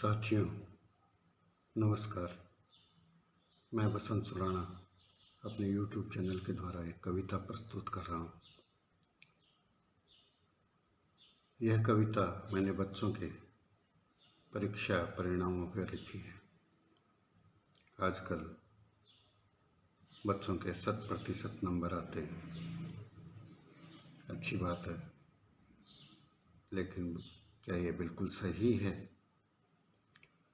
साथियों नमस्कार। मैं बसंत सुलाना अपने YouTube चैनल के द्वारा एक कविता प्रस्तुत कर रहा हूँ। यह कविता मैंने बच्चों के परीक्षा परिणामों पर लिखी है। आजकल बच्चों के 100% नंबर आते हैं, अच्छी बात है, लेकिन क्या ये बिल्कुल सही है?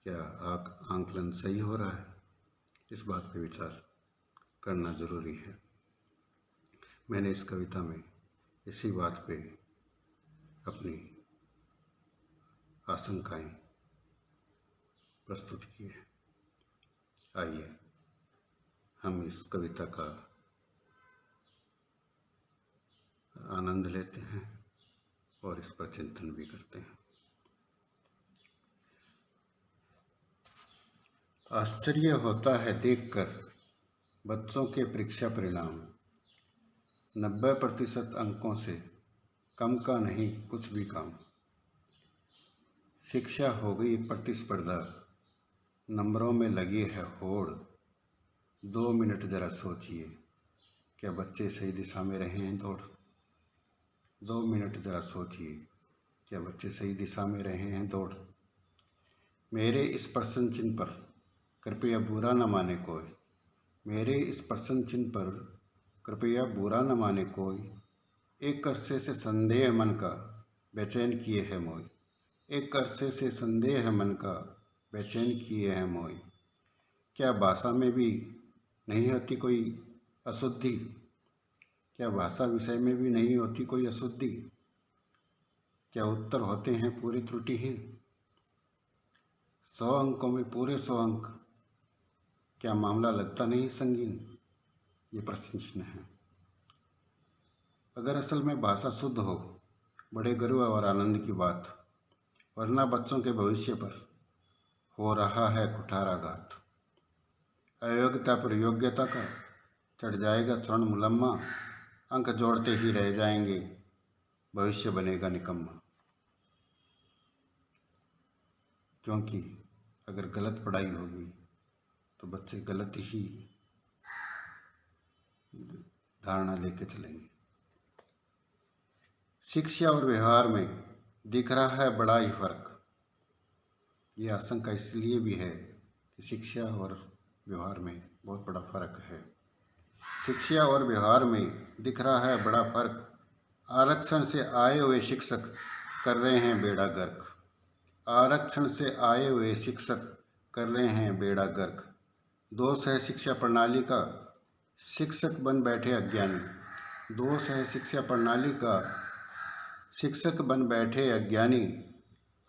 क्या आकलन सही हो रहा है? इस बात पे विचार करना ज़रूरी है। मैंने इस कविता में इसी बात पे अपनी आशंकाएं प्रस्तुत की है। आइए हम इस कविता का आनंद लेते हैं और इस पर चिंतन भी करते हैं। आश्चर्य होता है देखकर बच्चों के परीक्षा परिणाम, 90% अंकों से कम का नहीं कुछ भी काम। शिक्षा हो गई प्रतिस्पर्धा, नंबरों में लगी है होड़। 2 मिनट जरा सोचिए, क्या बच्चे सही दिशा में रहे हैं दौड़? 2 मिनट जरा सोचिए, क्या बच्चे सही दिशा में रहे हैं दौड़? मेरे इस प्रश्न चिन्ह पर कृपया बुरा न माने कोई, मेरे इस प्रश्न चिन्ह पर कृपया बुरा न माने कोई। एक अरसे से संदेह मन का बेचैन किए है मोई, एक अरसे से संदेह मन का बेचैन किए है मोई। क्या भाषा में भी नहीं होती कोई अशुद्धि? क्या भाषा विषय में भी नहीं होती कोई अशुद्धि? क्या उत्तर होते हैं पूरी त्रुटिहीन? 100 अंकों में पूरे 100 अंक, क्या मामला लगता नहीं संगीन? ये प्रश्न चिन्ह है। अगर असल में भाषा शुद्ध हो, बड़े गर्व और आनंद की बात, वरना बच्चों के भविष्य पर हो रहा है कुठाराघात। अयोग्यता पर योग्यता का चढ़ जाएगा स्वर्ण मुलम्मा, अंक जोड़ते ही रह जाएंगे, भविष्य बनेगा निकम्मा। क्योंकि अगर गलत पढ़ाई होगी तो बच्चे गलत ही धारणा लेके चलेंगे। शिक्षा और व्यवहार में दिख रहा है बड़ा ही फर्क। ये आशंका इसलिए भी है कि शिक्षा और व्यवहार में बहुत बड़ा फर्क है। शिक्षा और व्यवहार में दिख रहा है बड़ा फर्क। आरक्षण से आए हुए शिक्षक कर रहे हैं बेड़ा गर्क, आरक्षण से आए हुए शिक्षक कर रहे हैं बेड़ा गर्क। दोष है शिक्षा प्रणाली का, शिक्षक बन बैठे अज्ञानी। दोष है शिक्षा प्रणाली का, शिक्षक बन बैठे अज्ञानी।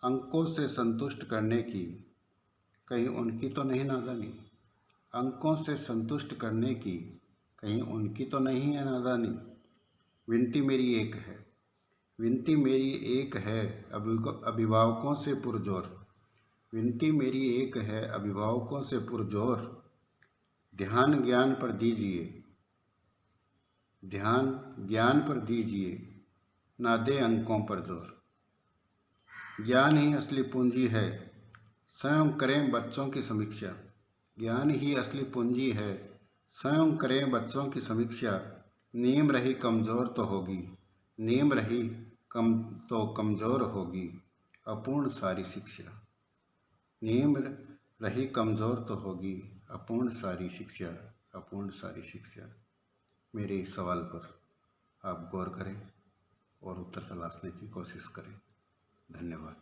अंकों से संतुष्ट करने की कहीं उनकी तो नहीं नादानी, अंकों से संतुष्ट करने की कहीं उनकी तो नहीं है नादानी। विनती मेरी एक है, विनती मेरी एक है अभिभावकों से पुरजोर, विनती मेरी एक है अभिभावकों से पुरजोर। ध्यान ज्ञान पर दीजिए, ध्यान ज्ञान पर दीजिए, ना दे अंकों पर जोर। ज्ञान ही असली पूंजी है, स्वयं करें बच्चों की समीक्षा। ज्ञान ही असली पूंजी है, स्वयं करें बच्चों की समीक्षा। नीम रही कमज़ोर तो होगी, नीम रही कमज़ोर होगी अपूर्ण सारी शिक्षा। नीम रही कमज़ोर तो होगी अपूर्ण सारी शिक्षा, अपूर्ण सारी शिक्षा। मेरे इस सवाल पर आप गौर करें और उत्तर तलाशने की कोशिश करें। धन्यवाद।